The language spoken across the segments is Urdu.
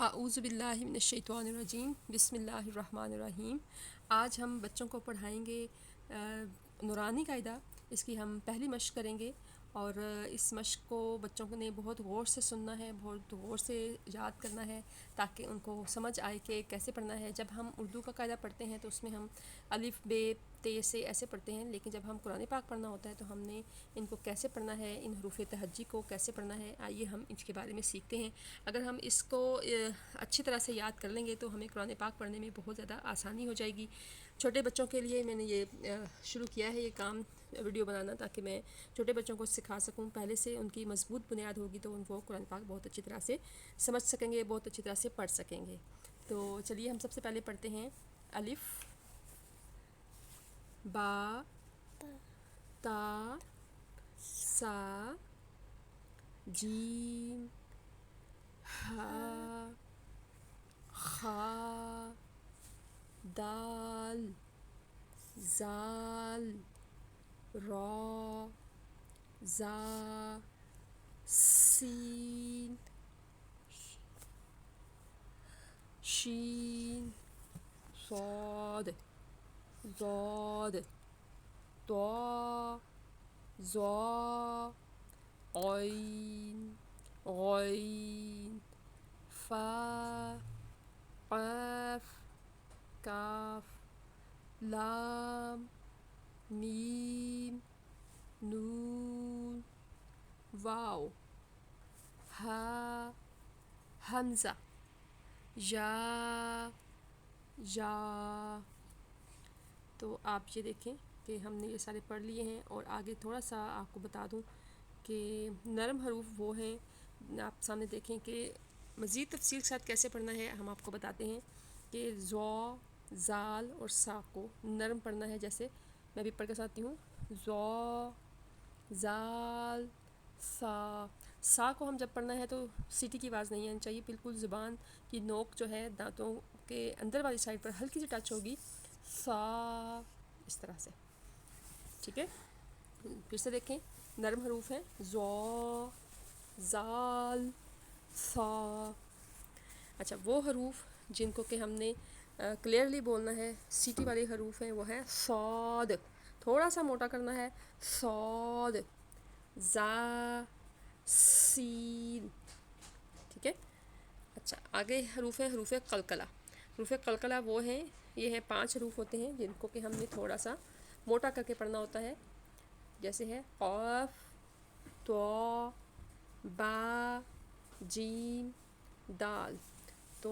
اعوذ باللہ من الشیطان الرجیم بسم اللہ الرحمن الرحیم۔ آج ہم بچوں کو پڑھائیں گے نورانی قاعدہ۔ اس کی ہم پہلی مشق کریں گے اور اس مشق کو بچوں نے بہت غور سے سننا ہے، بہت غور سے یاد کرنا ہے تاکہ ان کو سمجھ آئے کہ کیسے پڑھنا ہے۔ جب ہم اردو کا قاعدہ پڑھتے ہیں تو اس میں ہم الف بے تے سے ایسے پڑھتے ہیں، لیکن جب ہم قرآن پاک پڑھنا ہوتا ہے تو ہم نے ان کو کیسے پڑھنا ہے، ان حروف تہجی کو کیسے پڑھنا ہے، آئیے ہم اس کے بارے میں سیکھتے ہیں۔ اگر ہم اس کو اچھی طرح سے یاد کر لیں گے تو ہمیں قرآن پاک پڑھنے میں بہت زیادہ آسانی ہو جائے گی۔ چھوٹے بچوں کے لیے میں نے یہ شروع کیا ہے یہ کام ویڈیو بنانا، تاکہ میں چھوٹے بچوں کو سکھا سکوں، پہلے سے ان کی مضبوط بنیاد ہوگی تو ان کو قرآن پاک بہت اچھی طرح سے سمجھ سکیں گے، بہت اچھی طرح سے پڑھ سکیں گے۔ تو چلیے ہم سب سے پہلے پڑھتے ہیں الف با تا سا جیم ہا خا دال زال را زا سین شین صاد ضاد طا ظا عین غین فا قاف کاف لام میم نون واو ہا حمزہ یا یا۔ تو آپ یہ دیکھیں کہ ہم نے یہ سارے پڑھ لیے ہیں، اور آگے تھوڑا سا آپ کو بتا دوں کہ نرم حروف وہ ہیں، آپ سامنے دیکھیں کہ مزید تفصیل کے ساتھ کیسے پڑھنا ہے ہم آپ کو بتاتے ہیں کہ ضا زال اور سا کو نرم پڑھنا ہے۔ جیسے میں بھی پڑھ کے ساتھی ہوں، ضا زال سا۔ سا کو ہم جب پڑھنا ہے تو سیٹی کی آواز نہیں آنی چاہیے، بالکل زبان کی نوک جو ہے دانتوں کے اندر والی سائڈ پر ہلکی سی ٹچ ہوگی، سا اس طرح سے، ٹھیک ہے۔ پھر سے دیکھیں، نرم حروف ہیں ضا زال سا۔ اچھا، وہ حروف جن کو کہ ہم نے کلیئرلی بولنا ہے، سیٹی والے حروف ہیں، وہ ہیں صاد، تھوڑا سا موٹا کرنا ہے، صاد زا سین، ٹھیک ہے۔ اچھا، آگے حروف ہیں حروف قلقلہ۔ حروف قلقلہ وہ ہیں، یہ ہیں 5 حروف ہوتے ہیں جن کو کہ ہم نے تھوڑا سا موٹا کر کے پڑھنا ہوتا ہے۔ جیسے ہے قاف طا با جیم دال۔ تو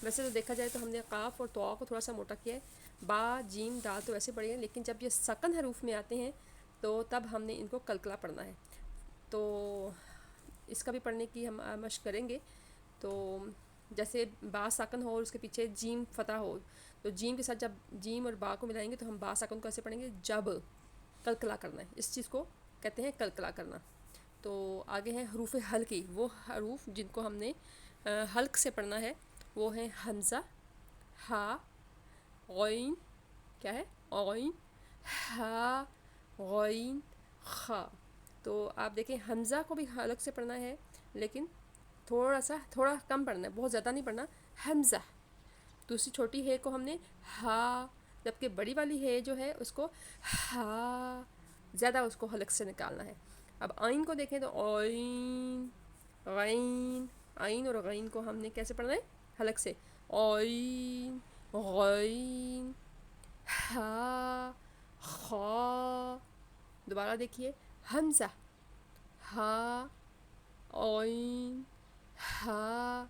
ویسے تو دیکھا جائے تو ہم نے قاف اور طا کو تھوڑا سا موٹا کیا ہے، با جیم دال تو ویسے پڑھے ہیں، لیکن جب یہ سکن حروف میں آتے ہیں تو تب ہم نے ان کو قلقلہ پڑھنا ہے۔ تو اس کا بھی پڑھنے کی ہم مشق کریں گے۔ تو جیسے با ساکن ہو اور اس کے پیچھے جیم فتح ہو، تو جیم کے ساتھ جب جیم اور با کو ملائیں گے تو ہم با ساکن کو ایسے پڑھیں گے، جب قلقلہ کرنا ہے، اس چیز کو کہتے ہیں قلقلہ کرنا۔ تو آگے ہیں حروف حلقی، وہ حروف جن کو ہم نے حلق سے پڑھنا ہے، وہ ہیں حمزہ ہا غین، کیا ہے غین ہا غین خا۔ تو آپ دیکھیں حمزہ کو بھی حلق سے پڑھنا ہے، لیکن تھوڑا کم پڑھنا ہے، بہت زیادہ نہیں پڑھنا، حمزہ۔ دوسری چھوٹی ہے کو ہم نے ہا، جبکہ بڑی والی ہے جو ہے اس کو ہا، زیادہ اس کو حلق سے نکالنا ہے۔ اب آئین کو دیکھیں تو آئین غین، آئین اور غین کو ہم نے کیسے پڑھنا ہے، حلق سے، آئین غین ہا خا۔ دوبارہ دیکھیے، حمزہ ہا عین ہا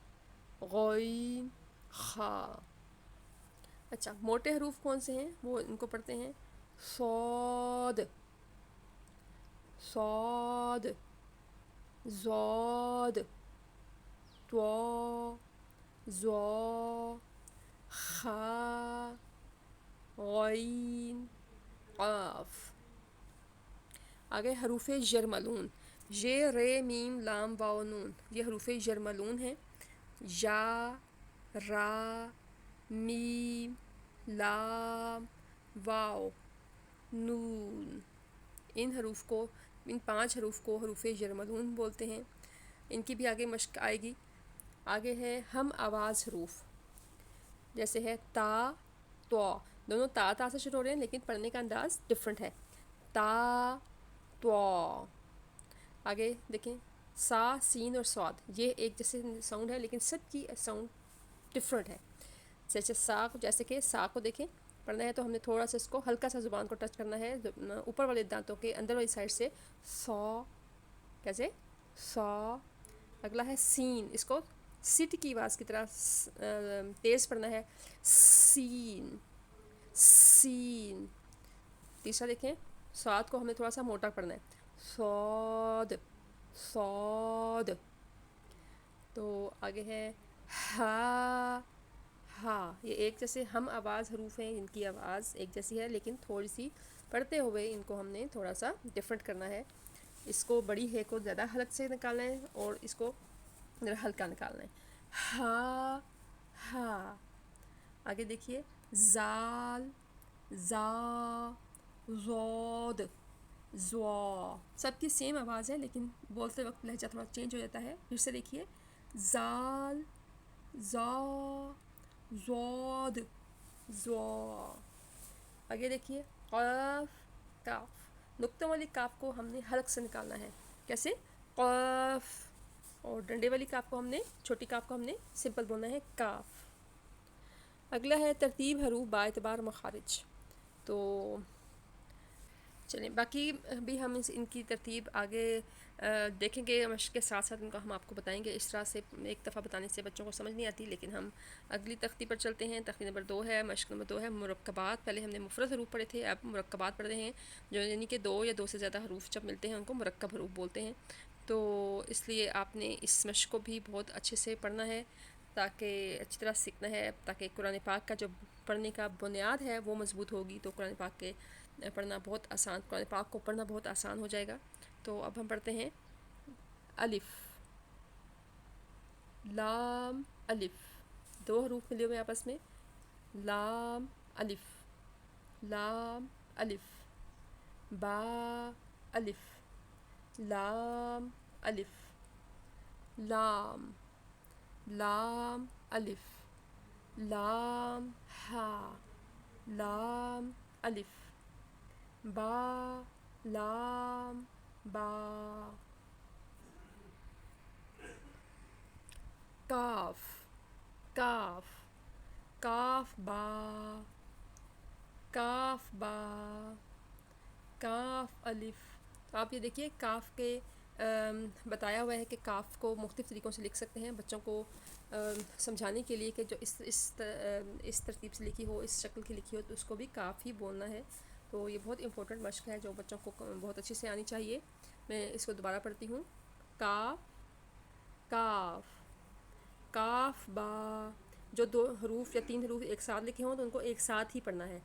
غین خا۔ اچھا، موٹے حروف کون سے ہیں، وہ ان کو پڑھتے ہیں صاد صاد ضاد طا ظا خا غین قاف۔ آگے حروف یرملون، یہ رے میم لام واو نون، یہ حروف یرملون ہیں۔ یا را میم لام واو نون، ان حروف کو، ان 5 حروف کو حروف یرملون بولتے ہیں۔ ان کی بھی آگے مشق آئے گی۔ آگے ہے ہم آواز حروف، جیسے ہے تا تو، دونوں تا سے شروع ہو رہے ہیں لیکن پڑھنے کا انداز ڈفرینٹ ہے، تا تو۔ آگے دیکھیں سا سین اور صاد، یہ ایک جیسے ساؤنڈ ہے لیکن سب کی ساؤنڈ ڈفرینٹ ہے۔ جیسے سا، جیسے کہ سا کو دیکھیں پڑھنا ہے تو ہم نے تھوڑا سا اس کو ہلکا سا زبان کو ٹچ کرنا ہے اوپر والے دانتوں کے اندر والی سائڈ سے، سو، کیسے سو۔ اگلا ہے سین، اس کو سٹ کی آواز کی طرح تیز پڑھنا ہے، سین سین۔ تیسرا دیکھیں سعد کو ہمیں تھوڑا سا موٹا پڑھنا ہے، سعود سعود۔ تو آگے ہے ہا ہا، یہ ایک جیسے ہم آواز حروف ہیں، ان کی آواز ایک جیسی ہے لیکن تھوڑی سی پڑھتے ہوئے ان کو ہم نے تھوڑا سا ڈفرینٹ کرنا ہے، اس کو بڑی ہے کو زیادہ حلق سے نکالنا ہے اور اس کو ذرا ہلکا نکالنا ہے، ہا ہا۔ آگے دیکھیے زال زا زود زوا، سب کی سیم آواز ہے لیکن بولتے وقت لہجہ تھوڑا چینج ہو جاتا ہے۔ پھر سے دیکھیے زال زا زود زوا۔ آگے دیکھیے قاف کاف، نقطوں والی کاف کو ہم نے حلق سے نکالنا ہے، کیسے قاف، اور ڈنڈے والی کاف کو ہم نے، چھوٹی کاف کو ہم نے سمپل بولنا ہے کاف۔ اگلا ہے ترتیب حروف با اعتبار مخارج، تو چلیں باقی بھی ہم ان کی ترتیب آگے دیکھیں گے مشق کے ساتھ ساتھ، ان کا ہم آپ کو بتائیں گے، اس طرح سے ایک دفعہ بتانے سے بچوں کو سمجھ نہیں آتی، لیکن ہم اگلی تختی پر چلتے ہیں۔ تختی نمبر 2 ہے، مشق نمبر 2 ہے مرکبات۔ پہلے ہم نے مفرد حروف پڑھے تھے، اب مرکبات پڑھ رہے ہیں، جو یعنی کہ 2 یا 2 سے زیادہ حروف جب ملتے ہیں ان کو مرکب حروف بولتے ہیں۔ تو اس لیے آپ نے اس مشق کو بھی بہت اچھے سے پڑھنا ہے تاکہ اچھی طرح سیکھنا ہے، تاکہ قرآن پاک کا جو پڑھنے کا بنیاد ہے وہ مضبوط ہوگی، تو قرآن پاک کے پڑھنا بہت آسان، قرآن پاک کو پڑھنا بہت آسان ہو جائے گا۔ تو اب ہم پڑھتے ہیں الف لام الف، 2 حروف ملے ہوئے آپس میں، لام الف لام الف، با الف لام الف لام لام الف لام ہا لام الف با لام با، کاف کاف کاف با کاف با کاف الف۔ تو آپ یہ دیکھیے کاف کے بتایا ہوا ہے کہ کاف کو مختلف طریقوں سے لکھ سکتے ہیں، بچوں کو سمجھانے کے لیے کہ جو اس ترتیب سے لکھی ہو، اس شکل کی لکھی ہو، تو اس کو بھی کاف ہی بولنا ہے۔ تو یہ بہت امپورٹنٹ مشق ہے جو بچوں کو بہت اچھے سے آنی چاہیے۔ میں اس کو دوبارہ پڑھتی ہوں، کاف کاف کاف با، جو 2 حروف یا 3 حروف ایک ساتھ لکھے ہوں تو ان کو ایک ساتھ ہی پڑھنا ہے،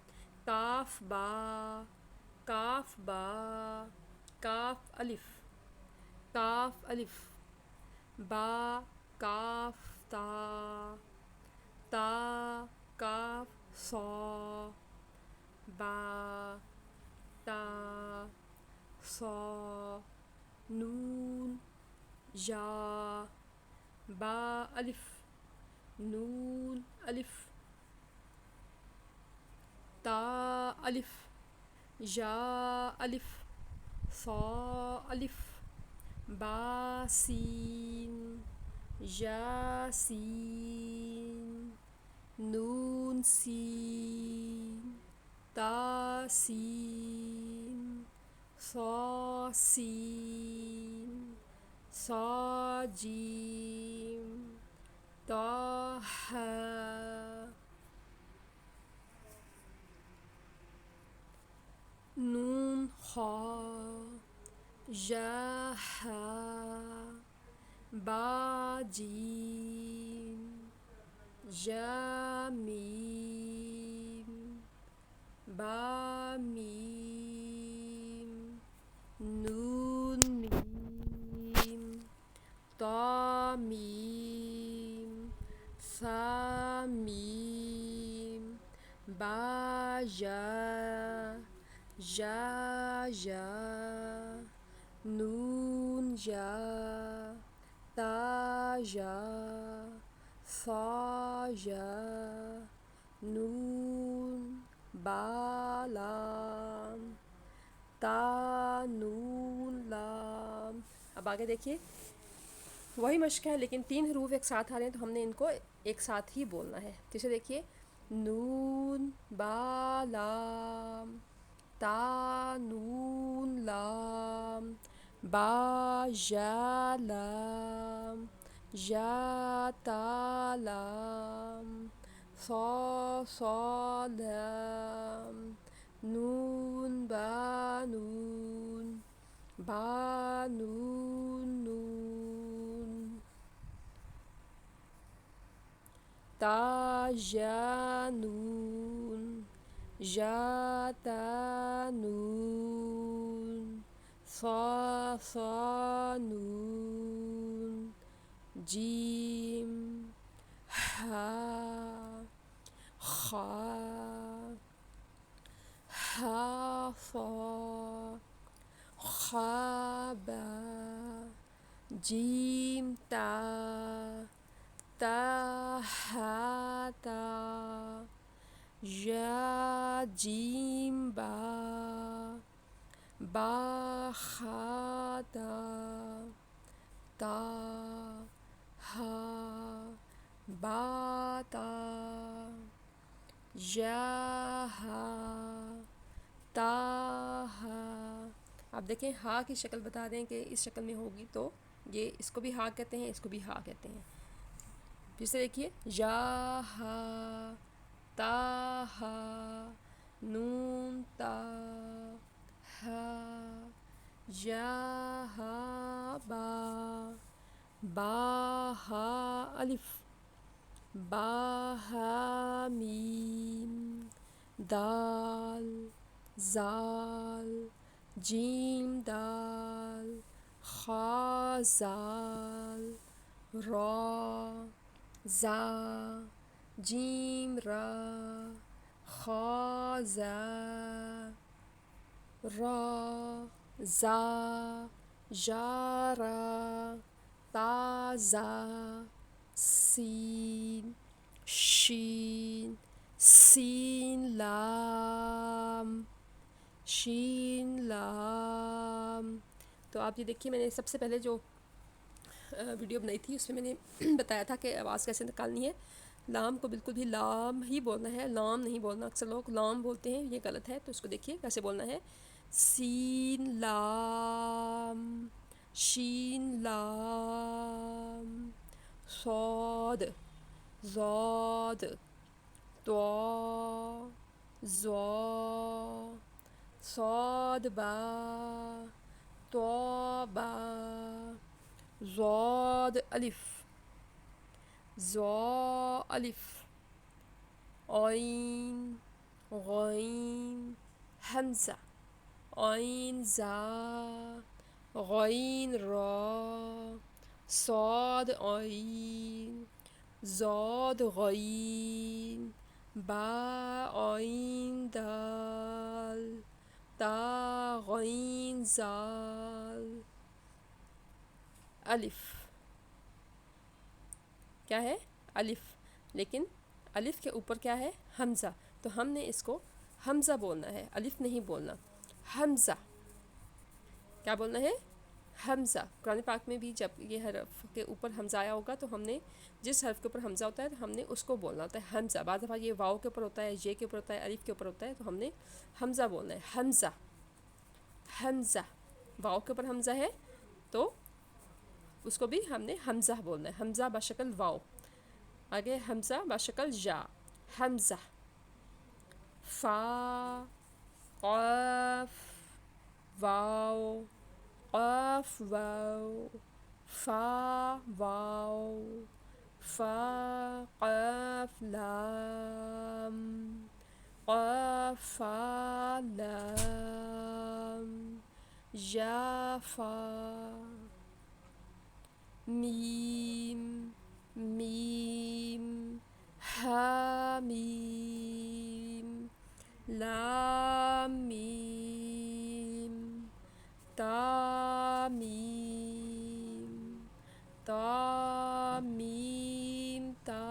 کاف با کاف با کاف الف کاف الف با کاف تا تا کاف صا با تا صا نون یا با الف نون الف تا الف یا الف صا الف با سین یا سین نون سین تا سین صا سین صا جیم تا ہا نون خا یا ہا با جیم یا میم با میم نون میم تا میم سا میم با یا یا نون یا تا یا صا یا نون با لام تا نون لام. اب آگے دیکھیے وہی مشق ہے لیکن 3 حروف ایک ساتھ آ رہے ہیں تو ہم نے ان کو ایک ساتھ ہی بولنا ہے. جیسے دیکھیے نون با لام تا نون لام با یا لام یا تا لام صا صا لام نون با نون با نون نون تا یا نون یا تا نون صا صا نون جیم ہا خا ہا صا خا با جیم تا تا ہا تا یا جیم با با خا تا تا ہا با تا یا ہا تا ہا. آپ دیکھیں ہا کی شکل بتا دیں کہ اس شکل میں ہوگی تو یہ اس کو بھی ہا کہتے ہیں اس کو بھی ہا کہتے ہیں. پھر سے دیکھیے یا ہا تا ہا نون تا ہا یا ہا با با ہا الف با ہا میم دال زال جیم دال خا زال را زا جیم را خا زا را زا جا را تا زا سین شین سین لام شین لام. تو آپ یہ دیکھیے میں نے سب سے پہلے جو ویڈیو بنائی تھی اس میں نے بتایا تھا کہ آواز کیسے نکالنی ہے. لام کو بالکل بھی لام ہی بولنا ہے لام نہیں بولنا. اکثر لوگ لام بولتے ہیں یہ غلط ہے. تو اس کو دیکھیے کیسے بولنا ہے سین لام شین لام صاد زاد طا ظا صاد با طا با ضاد الف ظا الف عین غین حمزہ عین زا غین را صاد عین ضاد غین با عین دال تا غین زال الف. کیا ہے الف لیکن الف کے اوپر کیا ہے حمزہ تو ہم نے اس کو حمزہ بولنا ہے الف نہیں بولنا. حمزہ کیا بولنا ہے حمزہ. قرآن پاک میں بھی جب یہ حرف کے اوپر حمزہ آیا ہوگا تو ہم نے جس حرف کے اوپر حمزہ ہوتا ہے تو ہم نے اس کو بولنا ہوتا ہے حمزہ. بعض دفعہ یہ واؤ کے اوپر ہوتا ہے یہ کے اوپر ہوتا ہے الف کے اوپر ہوتا ہے تو ہم نے حمزہ بولنا ہے حمزہ حمزہ. واؤ کے اوپر حمزہ ہے تو اس کو بھی ہم نے حمزہ بولنا ہے حمزہ بشکل واؤ. آگے حمزہ بشکل یا حمزہ فا قاف واو قاف واو فا واو فا قاف لام قاف فا لام یا فا میم میم ہا میم لام میم تا میم تا میم تا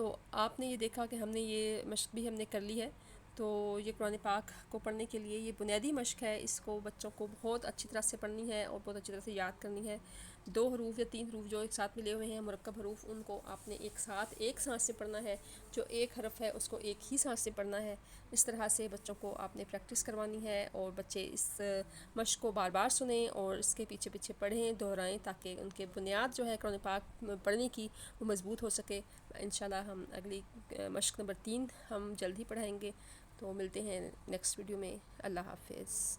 تو آپ نے یہ دیکھا کہ ہم نے یہ مشق بھی ہم نے کر لی ہے. تو یہ قرآن پاک کو پڑھنے کے لیے یہ بنیادی مشق ہے، اس کو بچوں کو بہت اچھی طرح سے پڑھنی ہے اور بہت اچھی طرح سے یاد کرنی ہے. 2 حروف یا 3 حروف جو ایک ساتھ ملے ہوئے ہیں مرکب حروف، ان کو آپ نے ایک ساتھ ایک سانس سے پڑھنا ہے. جو ایک حرف ہے اس کو ایک ہی سانس سے پڑھنا ہے. اس طرح سے بچوں کو آپ نے پریکٹس کروانی ہے، اور بچے اس مشق کو بار بار سنیں اور اس کے پیچھے پیچھے پڑھیں، دہرائیں، تاکہ ان کے بنیاد جو ہے قرآن پاک پڑھنے کی وہ مضبوط ہو سکے. انشاءاللہ ہم اگلی مشق نمبر 3 ہم جلد ہی پڑھائیں گے. تو ملتے ہیں نیکسٹ ویڈیو میں. اللہ حافظ.